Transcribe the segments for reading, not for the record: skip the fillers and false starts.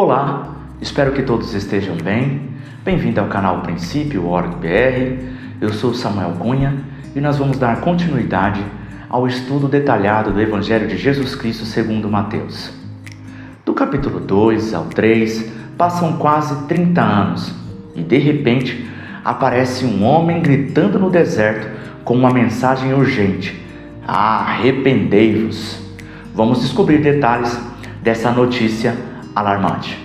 Olá, espero que todos estejam bem. Bem-vindo ao canal Princípio.org.br. Eu sou Samuel Cunha e nós vamos dar continuidade ao estudo detalhado do Evangelho de Jesus Cristo segundo Mateus. Do capítulo 2 ao 3 passam quase 30 anos e de repente aparece um homem gritando no deserto com uma mensagem urgente: arrependei-vos. Vamos descobrir detalhes dessa notícia alarmante.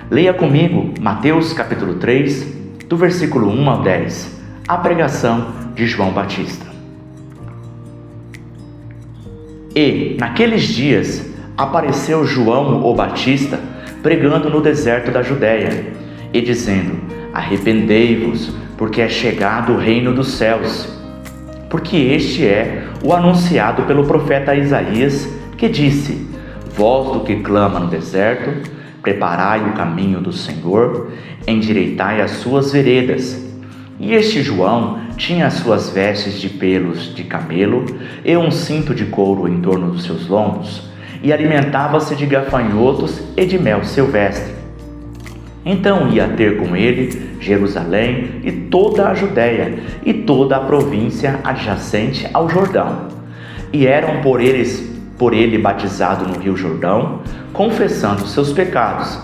Leia comigo Mateus capítulo 3, do versículo 1 ao 10, a pregação de João Batista. E, naqueles dias, apareceu João o Batista pregando no deserto da Judéia e dizendo: arrependei-vos, porque é chegado o reino dos céus. Porque este é o anunciado pelo profeta Isaías, que disse: voz do que clama no deserto, preparai o caminho do Senhor, endireitai as suas veredas. E este João tinha as suas vestes de pelos de camelo e um cinto de couro em torno dos seus lombos, e alimentava-se de gafanhotos e de mel silvestre. Então ia ter com ele Jerusalém e toda a Judéia e toda a província adjacente ao Jordão. E eram por ele batizado no rio Jordão, confessando seus pecados.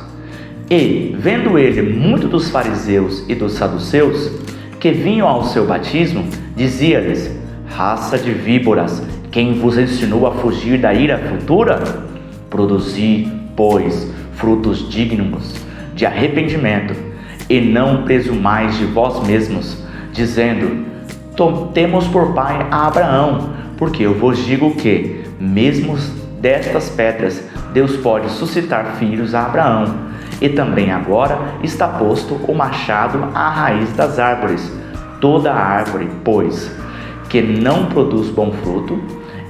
E, vendo ele muito dos fariseus e dos saduceus, que vinham ao seu batismo, dizia-lhes: raça de víboras, quem vos ensinou a fugir da ira futura? Produzi, pois, frutos dignos de arrependimento, e não presumais de vós mesmos, dizendo: temos por pai a Abraão, porque eu vos digo que, mesmo destas pedras, Deus pode suscitar filhos a Abraão. E também agora está posto o machado à raiz das árvores. Toda árvore, pois, que não produz bom fruto,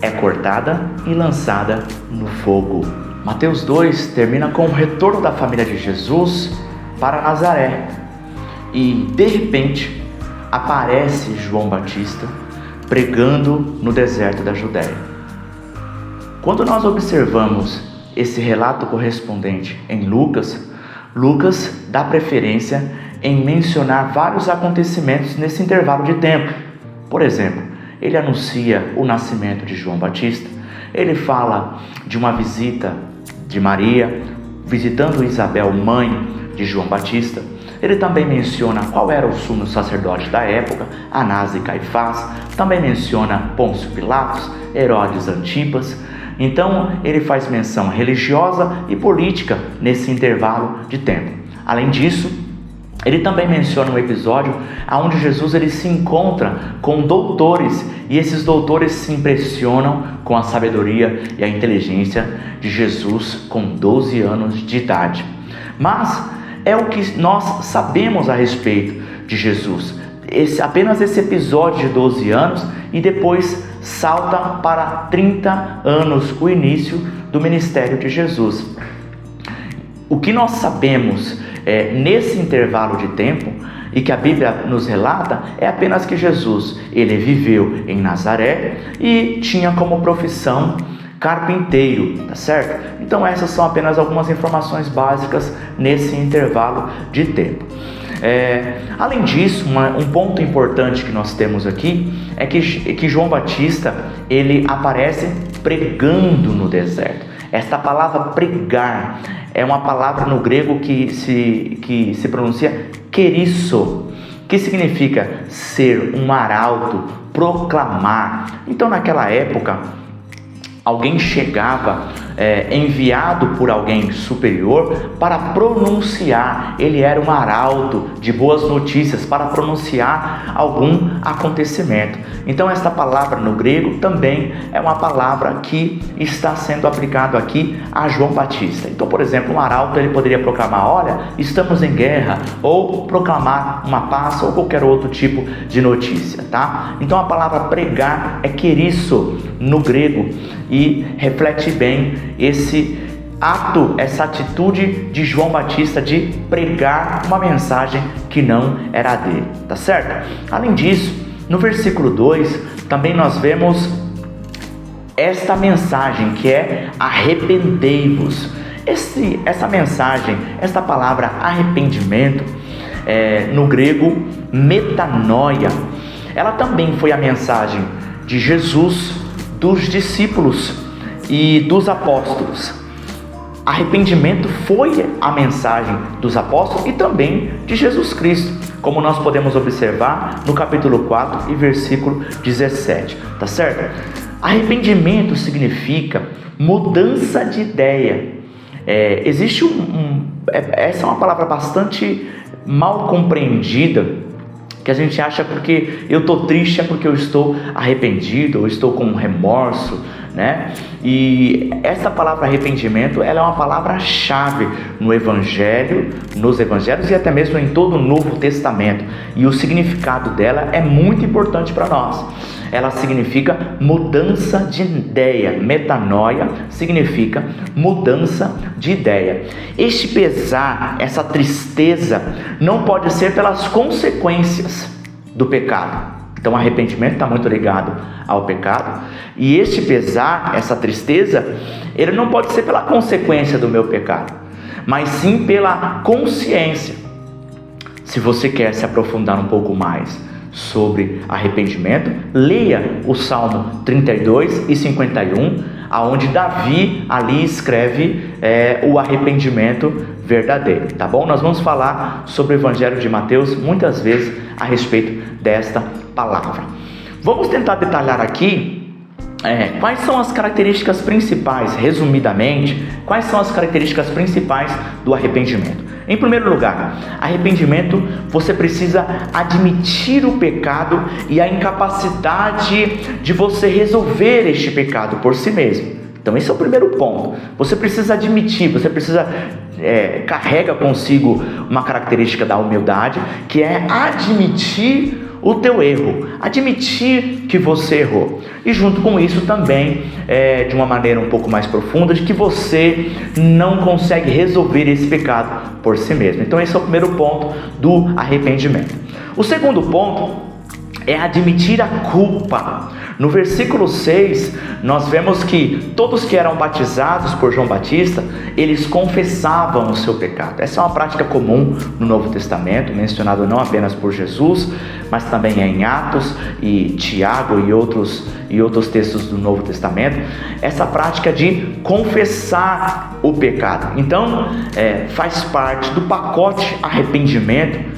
é cortada e lançada no fogo. Mateus 2 termina com o retorno da família de Jesus para Nazaré. E, de repente, aparece João Batista pregando no deserto da Judéia. Quando nós observamos esse relato correspondente em Lucas dá preferência em mencionar vários acontecimentos nesse intervalo de tempo. Por exemplo, ele anuncia o nascimento de João Batista, ele fala de uma visita de Maria visitando Isabel, mãe de João Batista. Ele também menciona qual era o sumo sacerdote da época, Anás e Caifás. Também menciona Pôncio Pilatos, Herodes Antipas. Então, ele faz menção religiosa e política nesse intervalo de tempo. Além disso, ele também menciona um episódio onde Jesus ele se encontra com doutores, e esses doutores se impressionam com a sabedoria e a inteligência de Jesus com 12 anos de idade. Mas é o que nós sabemos a respeito de Jesus. Apenas esse episódio de 12 anos, e depois salta para 30 anos, o início do ministério de Jesus. O que nós sabemos nesse intervalo de tempo, e que a Bíblia nos relata, é apenas que Jesus ele viveu em Nazaré e tinha como profissão carpinteiro, tá certo? Então essas são apenas algumas informações básicas nesse intervalo de tempo. Além disso, um ponto importante que nós temos aqui é que João Batista ele aparece pregando no deserto. Esta palavra pregar é uma palavra no grego que se pronuncia querisso, que significa ser um arauto, proclamar. Então naquela época, alguém chegava enviado por alguém superior para pronunciar. Ele era um arauto de boas notícias para pronunciar algum acontecimento. Então esta palavra no grego também é uma palavra que está sendo aplicada aqui a João Batista. Então, por exemplo, um arauto ele poderia proclamar: olha, estamos em guerra, ou proclamar uma paz, ou qualquer outro tipo de notícia, tá? Então a palavra pregar é querisso no grego, e reflete bem esse ato, essa atitude de João Batista de pregar uma mensagem que não era dele, tá certo? Além disso, no versículo 2, também nós vemos esta mensagem que é arrependei-vos. Essa mensagem, essa palavra arrependimento, no grego metanoia, ela também foi a mensagem de Jesus, dos discípulos e dos apóstolos. Arrependimento foi a mensagem dos apóstolos e também de Jesus Cristo, como nós podemos observar no capítulo 4 e versículo 17, tá certo? Arrependimento significa mudança de ideia. Essa é uma palavra bastante mal compreendida, que a gente acha porque eu estou triste é porque eu estou arrependido, eu estou com remorso, né? E essa palavra arrependimento, ela é uma palavra-chave no Evangelho, nos Evangelhos e até mesmo em todo o Novo Testamento. E o significado dela é muito importante para nós. Ela significa mudança de ideia. Metanoia significa mudança de ideia. Este pesar, essa tristeza, não pode ser pelas consequências do pecado. Então, o arrependimento está muito ligado ao pecado. E este pesar, essa tristeza, ele não pode ser pela consequência do meu pecado, mas sim pela consciência. Se você quer se aprofundar um pouco mais sobre arrependimento, leia o Salmo 32 e 51, aonde Davi ali escreve o arrependimento verdadeiro, tá bom? Nós vamos falar sobre o Evangelho de Mateus muitas vezes a respeito desta palavra. Vamos tentar detalhar aqui quais são as características principais, resumidamente, quais são as características principais do arrependimento. Em primeiro lugar, arrependimento, você precisa admitir o pecado e a incapacidade de você resolver este pecado por si mesmo. Então esse é o primeiro ponto. Você precisa admitir, você precisa carrega consigo uma característica da humildade, que é admitir o teu erro, admitir que você errou. E junto com isso também, de uma maneira um pouco mais profunda, de que você não consegue resolver esse pecado por si mesmo. Então esse é o primeiro ponto do arrependimento. O segundo ponto é admitir a culpa. No versículo 6, nós vemos que todos que eram batizados por João Batista, eles confessavam o seu pecado. Essa é uma prática comum no Novo Testamento, mencionado não apenas por Jesus, mas também em Atos e Tiago e outros textos do Novo Testamento. Essa prática de confessar o pecado. Então, faz parte do pacote arrependimento,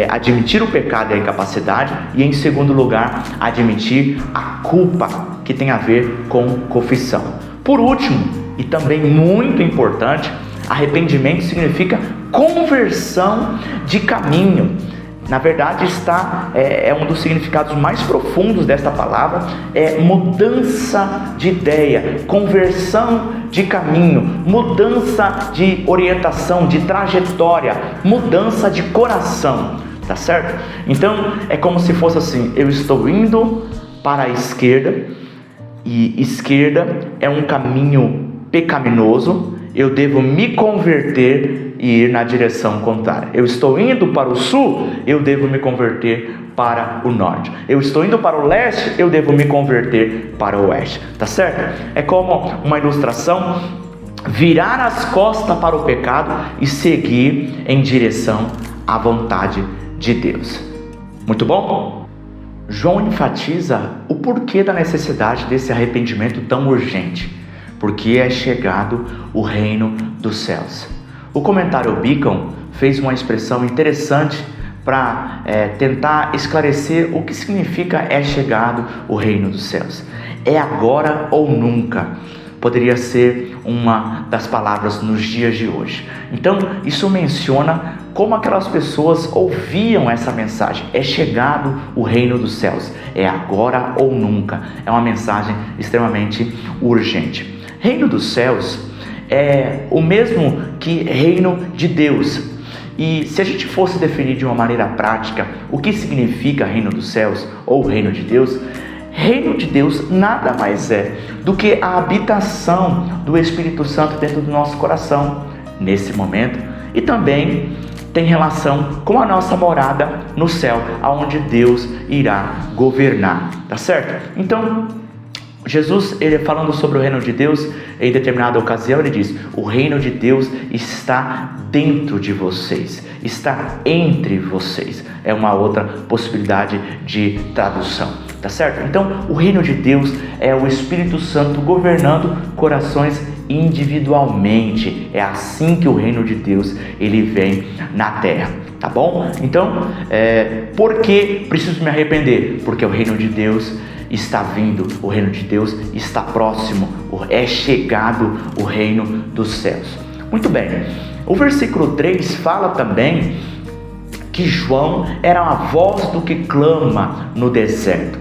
admitir o pecado e a incapacidade, e em segundo lugar, admitir a culpa, que tem a ver com confissão. Por último, e também muito importante, arrependimento significa conversão de caminho. Na verdade, é um dos significados mais profundos desta palavra, mudança de ideia, conversão de caminho, mudança de orientação, de trajetória, mudança de coração, tá certo? Então, é como se fosse assim: eu estou indo para a esquerda, e esquerda é um caminho pecaminoso, eu devo me converter e ir na direção contrária. Eu estou indo para o sul, eu devo me converter para o norte. Eu estou indo para o leste, eu devo me converter para o oeste, tá certo? É como uma ilustração: virar as costas para o pecado e seguir em direção à vontade de Deus. Muito bom? João enfatiza o porquê da necessidade desse arrependimento tão urgente, porque é chegado o reino dos céus. O comentário Beacon fez uma expressão interessante para tentar esclarecer o que significa é chegado o reino dos céus. É agora ou nunca. Poderia ser uma das palavras nos dias de hoje. Então, isso menciona como aquelas pessoas ouviam essa mensagem. É chegado o reino dos céus. É agora ou nunca. É uma mensagem extremamente urgente. Reino dos céus é o mesmo que reino de Deus. E se a gente fosse definir de uma maneira prática o que significa reino dos céus ou reino de Deus, reino de Deus nada mais é do que a habitação do Espírito Santo dentro do nosso coração nesse momento, e também tem relação com a nossa morada no céu, aonde Deus irá governar, tá certo? Então, Jesus, ele falando sobre o reino de Deus, em determinada ocasião, ele diz: o reino de Deus está dentro de vocês, está entre vocês. É uma outra possibilidade de tradução, tá certo? Então, o reino de Deus é o Espírito Santo governando corações individualmente. É assim que o reino de Deus, ele vem na terra, tá bom? Então, por que preciso me arrepender? Porque o reino de Deus está vindo, o reino de Deus está próximo, é chegado o reino dos céus. Muito bem, o versículo 3 fala também que João era a voz do que clama no deserto.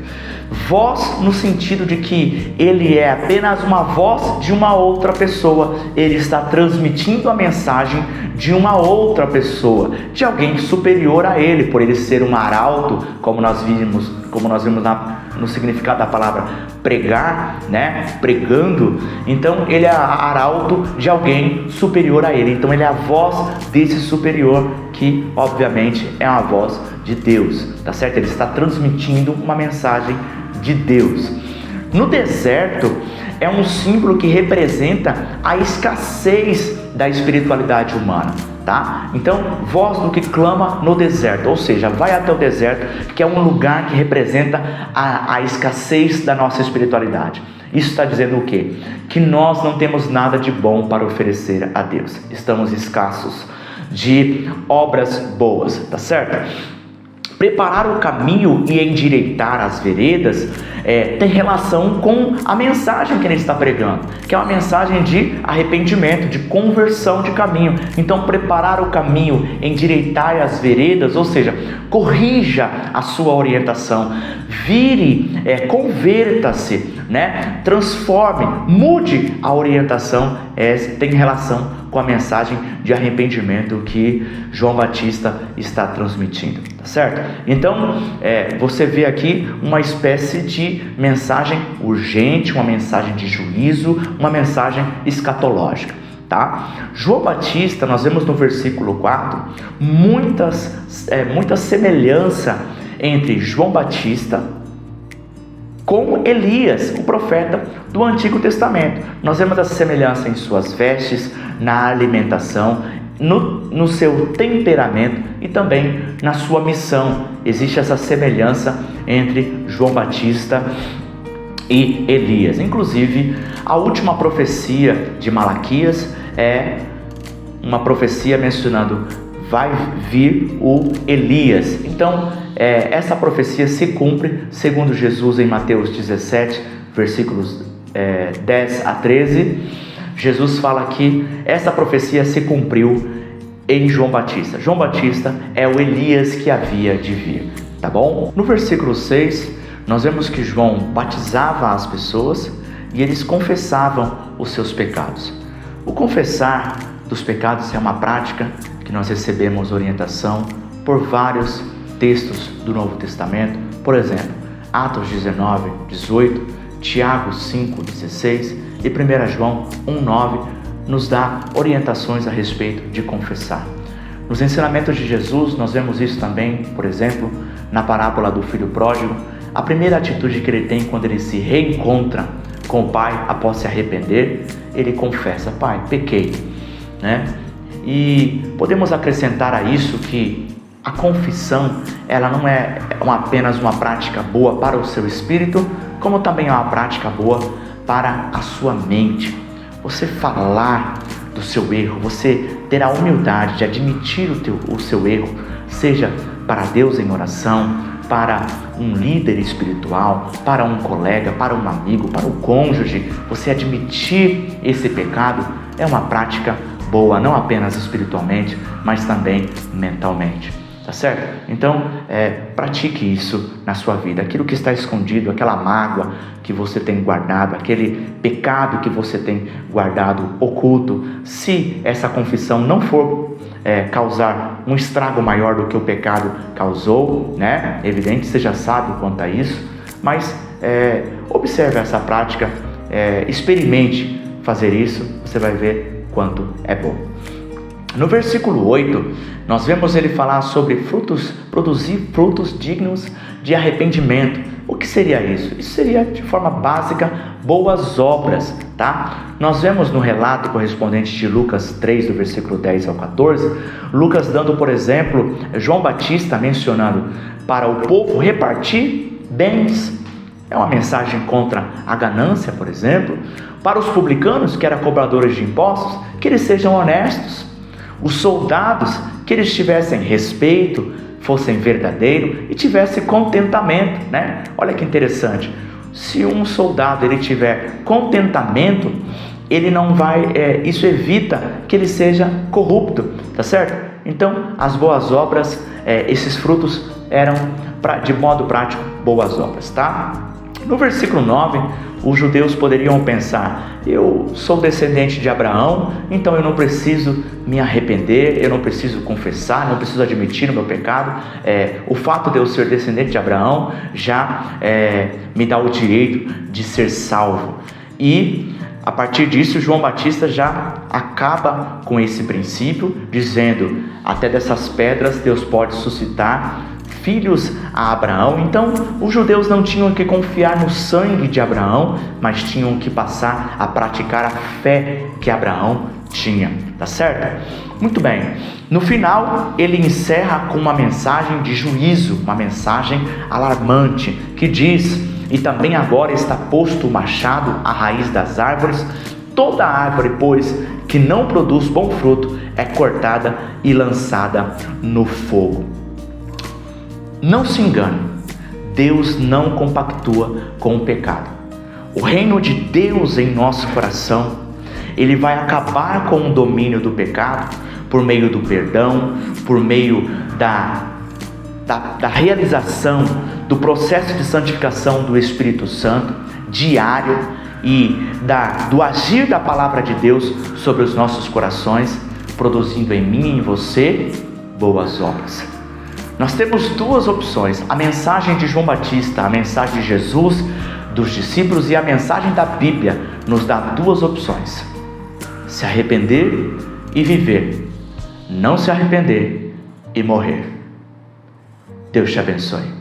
Voz no sentido de que ele é apenas uma voz de uma outra pessoa, ele está transmitindo a mensagem de uma outra pessoa, de alguém superior a ele, por ele ser um arauto, como nós vimos no significado da palavra pregar, né? Pregando. Então ele é arauto de alguém superior a ele, então ele é a voz desse superior, que obviamente é uma voz de Deus, tá certo? Ele está transmitindo uma mensagem de Deus. No deserto é um símbolo que representa a escassez da espiritualidade humana, tá? Então, voz do que clama no deserto, ou seja, vai até o deserto, que é um lugar que representa a escassez da nossa espiritualidade. Isso está dizendo o quê? Que nós não temos nada de bom para oferecer a Deus. Estamos escassos de obras boas, tá certo? Preparar o caminho e endireitar as veredas tem relação com a mensagem que ele está pregando, que é uma mensagem de arrependimento, de conversão de caminho. Então, preparar o caminho, endireitar as veredas, ou seja, corrija a sua orientação, converta-se, né? Transforme, mude a orientação, tem relação com a mensagem de arrependimento que João Batista está transmitindo, tá certo? Então, você vê aqui uma espécie de mensagem urgente, uma mensagem de juízo, uma mensagem escatológica, tá? João Batista, nós vemos no versículo 4, muita semelhança entre João Batista com Elias, o profeta do Antigo Testamento. Nós vemos essa semelhança em suas vestes, na alimentação, no seu temperamento e também na sua missão. Existe essa semelhança entre João Batista e Elias. Inclusive, a última profecia de Malaquias é uma profecia mencionando: vai vir o Elias. Então, essa profecia se cumpre, segundo Jesus, em Mateus 17, versículos 10 a 13. Jesus fala que essa profecia se cumpriu em João Batista. João Batista é o Elias que havia de vir, tá bom? No versículo 6, nós vemos que João batizava as pessoas e eles confessavam os seus pecados. O confessar dos pecados é uma prática que nós recebemos orientação por vários textos do Novo Testamento. Por exemplo, Atos 19, 18, Tiago 5, 16 e 1 João 1, 9 nos dá orientações a respeito de confessar. Nos ensinamentos de Jesus, nós vemos isso também, por exemplo, na parábola do filho pródigo. A primeira atitude que ele tem quando ele se reencontra com o pai após se arrepender, ele confessa: pai, pequei, né? E podemos acrescentar a isso que a confissão, ela não é apenas uma prática boa para o seu espírito, como também é uma prática boa para a sua mente. Você falar do seu erro, você ter a humildade de admitir o seu erro, seja para Deus em oração, para um líder espiritual, para um colega, para um amigo, para o cônjuge. Você admitir esse pecado é uma prática boa, não apenas espiritualmente, mas também mentalmente. Tá certo? Então, pratique isso na sua vida. Aquilo que está escondido, aquela mágoa que você tem guardado, aquele pecado que você tem guardado oculto, se essa confissão não for causar um estrago maior do que o pecado causou, né? Evidente, você já sabe quanto a isso, mas observe essa prática, experimente fazer isso, você vai ver quanto é bom. No versículo 8, nós vemos ele falar sobre produzir frutos dignos de arrependimento. O que seria isso? Isso seria, de forma básica, boas obras, tá? Nós vemos no relato correspondente de Lucas 3, do versículo 10 ao 14, Lucas dando, por exemplo, João Batista mencionando para o povo repartir bens. É uma mensagem contra a ganância, por exemplo. Para os publicanos, que eram cobradores de impostos, que eles sejam honestos. Os soldados, que eles tivessem respeito, fossem verdadeiros e tivessem contentamento, né? Olha que interessante. Se um soldado ele tiver contentamento, ele não vai, isso evita que ele seja corrupto, tá certo? Então, as boas obras, esses frutos eram, de modo prático, boas obras, tá? No versículo 9, os judeus poderiam pensar: eu sou descendente de Abraão, então eu não preciso me arrepender, eu não preciso confessar, não preciso admitir o meu pecado. O fato de eu ser descendente de Abraão já me dá o direito de ser salvo. E a partir disso, João Batista já acaba com esse princípio, dizendo: até dessas pedras Deus pode suscitar filhos a Abraão. Então os judeus não tinham que confiar no sangue de Abraão, mas tinham que passar a praticar a fé que Abraão tinha, tá certo? Muito bem, no final ele encerra com uma mensagem de juízo, uma mensagem alarmante, que diz: e também agora está posto o machado à raiz das árvores, toda árvore, pois, que não produz bom fruto, é cortada e lançada no fogo. Não se engane, Deus não compactua com o pecado. O reino de Deus em nosso coração, ele vai acabar com o domínio do pecado por meio do perdão, por meio da realização do processo de santificação do Espírito Santo diário e do agir da palavra de Deus sobre os nossos corações, produzindo em mim e em você boas obras. Nós temos duas opções: a mensagem de João Batista, a mensagem de Jesus, dos discípulos, e a mensagem da Bíblia nos dá duas opções: se arrepender e viver, não se arrepender e morrer. Deus te abençoe.